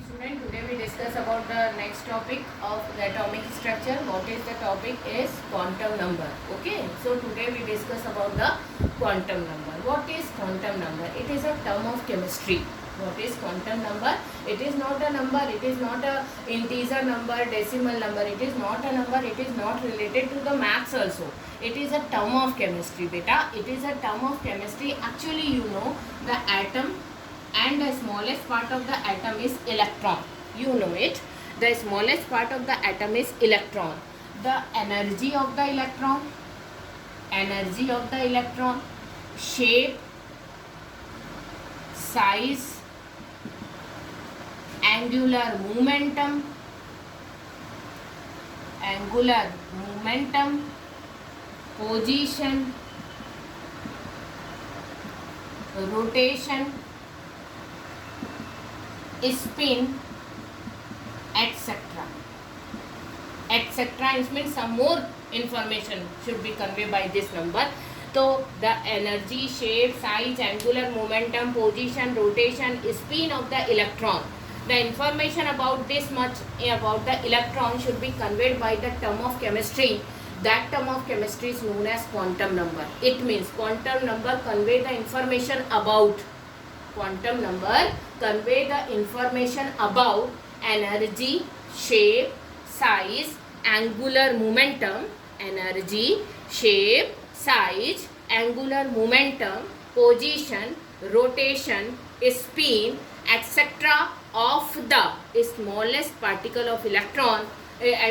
Student, today we discuss about the next topic of the atomic structure. What is the topic is quantum number. Okay, so today we discuss about the quantum number. What is quantum number? It is a term of chemistry. What is quantum number? It is not a number, it is not a integer number, decimal number, it is not a number, it is not related to the maths also. It is a term of chemistry, beta. It is a term of chemistry. Actually, you know, the atom and the smallest part of the atom is electron. You know it. The smallest part of the atom is electron. The energy of the electron, shape, size, angular momentum, position, rotation, spin, etc. It means some more information should be conveyed by this number. So the energy, shape, size, angular momentum, position, rotation, spin of the electron. The information about this much about the electron should be conveyed by the term of chemistry. That term of chemistry is known as quantum number. It means quantum number convey the information about energy, shape, size, angular momentum, position, rotation, spin, etc. of the smallest particle of electron,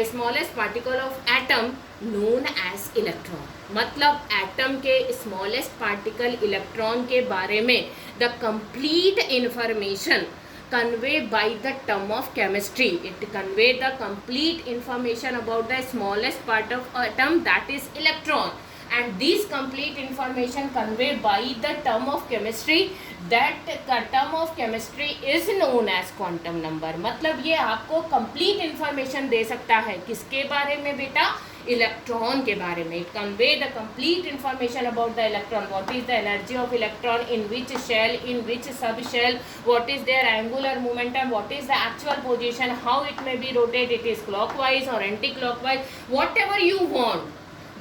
smallest particle of atom known as electron. मतलब atom के smallest particle electron के बारे में the complete information convey by the term of chemistry. It convey the complete information about the smallest part of atom, that is electron, and this complete information conveyed by the term of chemistry. That term of chemistry is known as quantum number. मतलब ये आपको complete information दे सकता है किसके बारे में बेटा? Electron के बारे में. It convey the complete information about the electron. What is the energy of electron, in which shell, in which subshell, what is their angular momentum, what is the actual position, how it may be rotated, it is clockwise or anti-clockwise, whatever you want.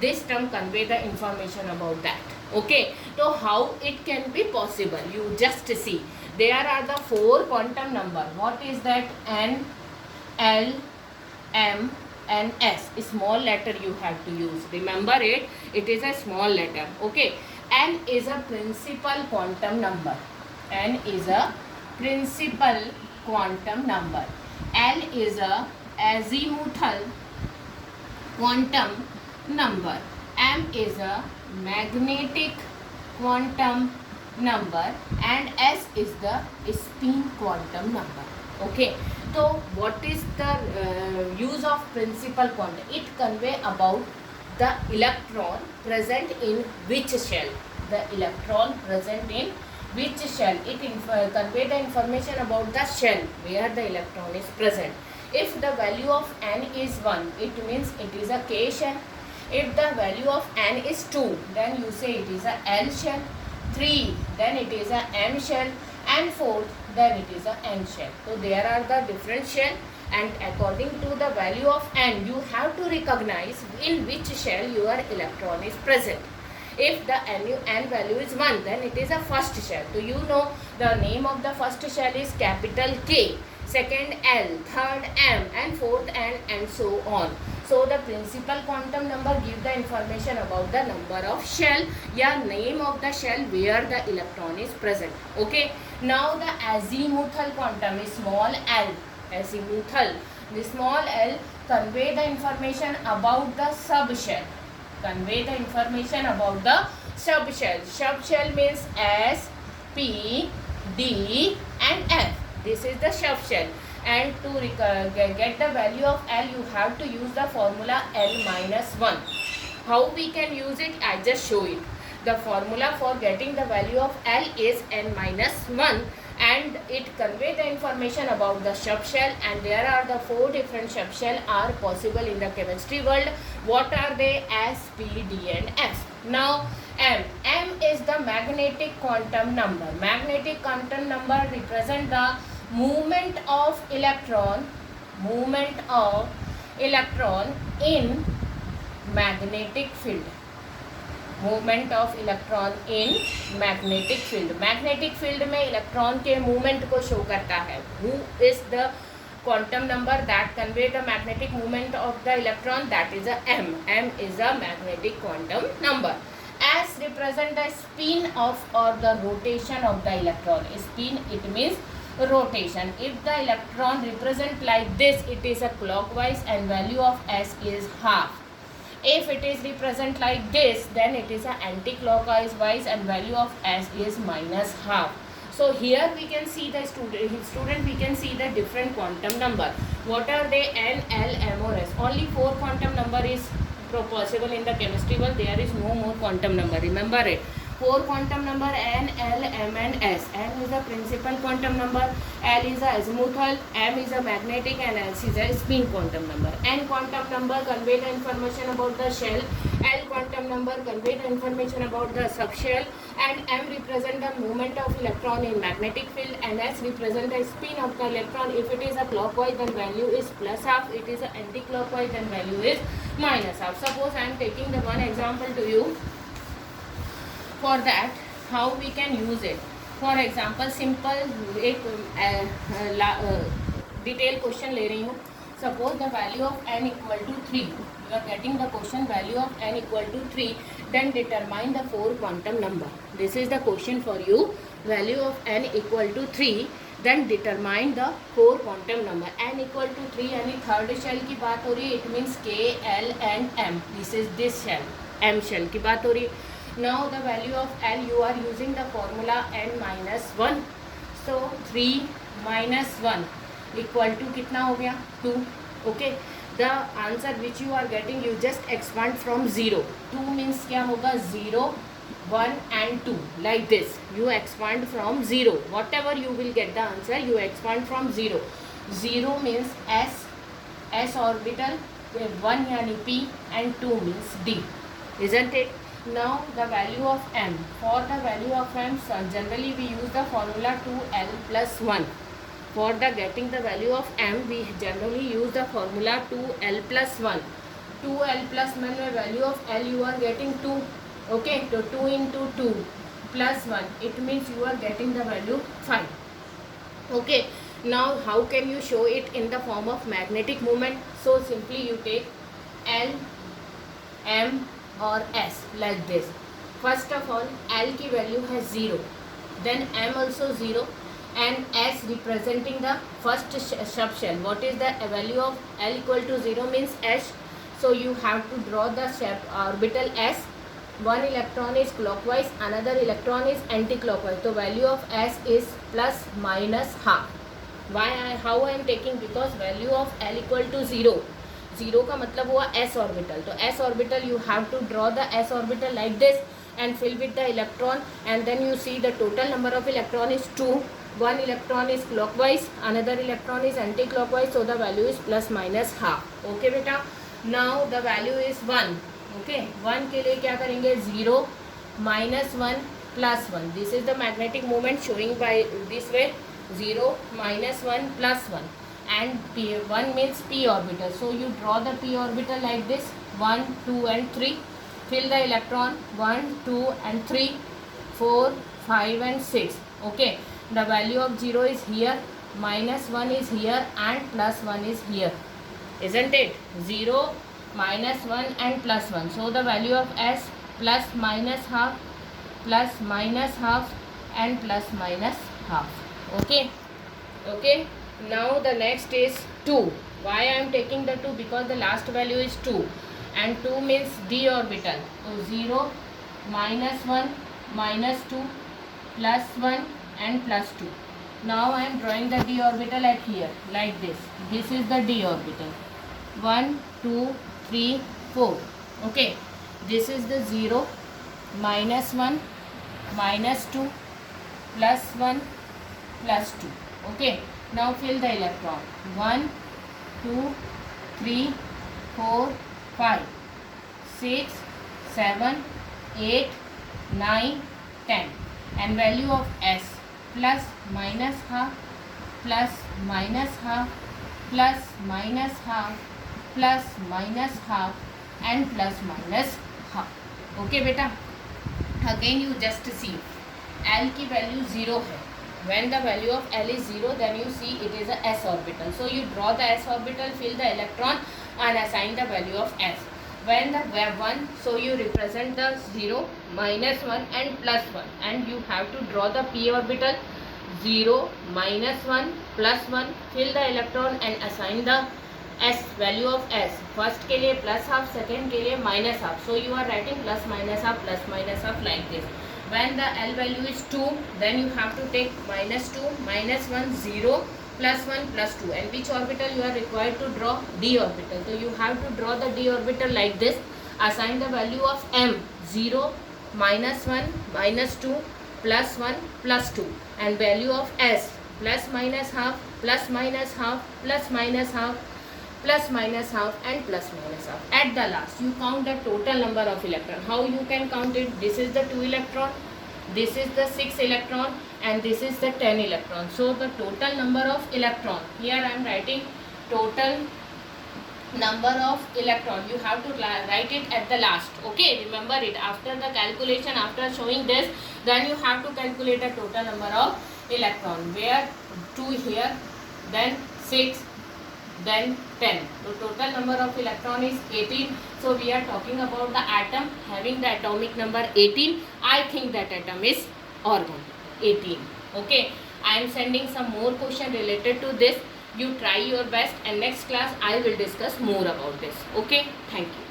This term convey the information about that. Okay, so how it can be possible? You just see. There are the 4 quantum number. What is that? N, L, M, and S. Small letter you have to use. Remember it. It is a small letter. Okay. N is a principal quantum number. N is a principal quantum number. L is a azimuthal quantum number. M is a magnetic quantum number, and S is the spin quantum number. Okay, so what is the use of principal quantum? It convey about the electron present in which shell. The electron present in which shell. It convey the information about the shell where the electron is present. If the value of N is 1, it means it is a K shell. If the value of N is 2, then you say it is a L shell. 3, then it is a M shell, and 4, then it is a N shell. So there are the different shell, and according to the value of N, you have to recognize in which shell your electron is present. If the N value is 1, then it is a first shell. So you know the name of the first shell is capital K, second L, third M, and fourth N, and so on. So the principal quantum number give the information about the number of shell, या name of the shell where the electron is present. Okay. Now the azimuthal quantum is small l. Azimuthal. The small l convey the information about the subshell. Convey the information about the subshell. Subshell means S, P, D, and F. This is the subshell. And to get the value of L, you have to use the formula L minus 1. How we can use it? I just show it. The formula for getting the value of L is N minus 1, and it convey the information about the subshell, and there are the 4 different subshell are possible in the chemistry world. What are they? S, P, D, and F. Now M. M is the magnetic quantum number. Magnetic quantum number represent the movement of electron in magnetic field. Movement of electron in magnetic field. Magnetic field में electron के movement को show करता है. Who is the quantum number that convey the magnetic movement of the electron? That is a m. M is a magnetic quantum number. S represent the spin of or the rotation of the electron. Spin, it means rotation. If the electron represent like this, it is a clockwise and value of S is half. If it is represent like this, then it is a anti-clockwise and value of S is minus half. So here we can see the student we can see the different quantum number. What are they? N, L, M or S. Only 4 quantum number is possible in the chemistry world. There is no more quantum number. Remember it. 4 quantum number N, L, M and S. N is the principal quantum number, L is the azimuthal, M is the magnetic and S is the spin quantum number. N quantum number convey the information about the shell, L quantum number convey the information about the subshell, and M represent the movement of electron in magnetic field, and S represent the spin of the electron. If it is a clockwise, then value is plus half. It is a anti-clockwise, then value is minus half. Suppose I am taking the one example to you. For that, how we can use it? For example, simple एक detail question ले रही हूँ. Suppose the value of n equal to 3. You are getting the question value of n equal to 3. Then determine the 4 quantum number. This is the question for you. Value of n equal to 3. Then determine the 4 quantum number. n equal to 3 यानी third shell की बात हो रही है. It means K, L and M. This is this shell. M shell की बात हो रही है. Now the value of L, you are using the formula n minus 1. So 3 minus 1 equal to कितना हो गया? 2. Okay. The answer which you are getting, you just expand from 0. 2 means क्या होगा? 0, 1 and 2. Like this. You expand from 0. Whatever you will get the answer, you expand from 0. 0 means S orbital, 1 यानी P and 2 means D. Isn't it? Now the value of M. For the value of M, so generally we use the formula 2L plus 1. For the getting the value of M, we generally use the formula 2L plus 1. 2L plus 1 में value of L you are getting 2. Okay, so 2 into 2 plus 1. It means you are getting the value 5. Okay, now how can you show it in the form of magnetic moment? So simply you take L, M और S like this. First of all, L की value है 0, then M also 0, and S representing the first subshell. What is the value of L equal to 0 means S. So you have to draw the orbital S. One electron is clockwise, another electron is anti-clockwise. So value of S is plus minus half. How I am taking? Because value of L equal to 0. 0 का मतलब हुआ S orbital. तो S orbital you have to draw the S orbital like this and fill with the electron, and then you see the total number of electron is 2. One electron is clockwise, another electron is anti-clockwise, so the value is plus minus half. Okay बेटा. Now the value is 1. Okay, 1 के लिए क्या करेंगे? 0 minus 1 plus 1. This is the magnetic moment showing by this way. 0 minus 1 plus 1. And P1 means P orbital. So you draw the P orbital like this. 1, 2 and 3. Fill the electron. 1, 2 and 3, 4, 5 and 6. Okay. The value of 0 is here. Minus 1 is here and plus 1 is here. Isn't it? 0, minus 1 and plus 1. So the value of S plus minus half and plus minus half. Okay. Okay. Now the next is 2. Why I am taking the 2? Because the last value is 2 and 2 means d orbital. So 0, minus 1, minus 2, plus 1 and plus 2. Now I am drawing the d orbital at here like this. This is the d orbital. 1, 2, 3, 4. Okay. This is the 0, minus 1, minus 2, plus 1, plus 2. Okay. Now fill the electron. 1, 2, 3, 4, 5, 6, 7, 8, 9, 10. And value of S plus minus half plus minus half plus minus half plus minus half and plus minus half. Okay बेटा, again you just see L की value 0 है. When the value of L is 0, then you see it is a s orbital. So you draw the s orbital, fill the electron and assign the value of s. When the 1, so you represent the 0, minus 1 and plus 1, and you have to draw the p orbital. 0, minus 1, plus 1, fill the electron and assign the s, value of s. First के लिए plus half, second के लिए minus half. So you are writing plus minus half like this. When the L value is 2, then you have to take minus 2, minus 1, 0, plus 1, plus 2. And which orbital you are required to draw? D orbital. So you have to draw the D orbital like this. Assign the value of M, 0, minus 1, minus 2, plus 1, plus 2. And value of S, plus minus half, plus minus half, plus minus half, plus minus half and plus minus half. At the last you count the total number of electron. How you can count it? This is the 2 electron, this is the 6 electron and this is the 10 electron. So the total number of electron, here I am writing total number of electron. You have to write it at the last. Okay, remember it. After the calculation, after showing this, then you have to calculate the total number of electron. Where 2 here, then 6, then 10. So total number of electron is 18. So we are talking about the atom having the atomic number 18. I think that atom is orgon 18. Okay, I am sending some more question related to this. You try your best and next class I will discuss more about this. Okay, thank you.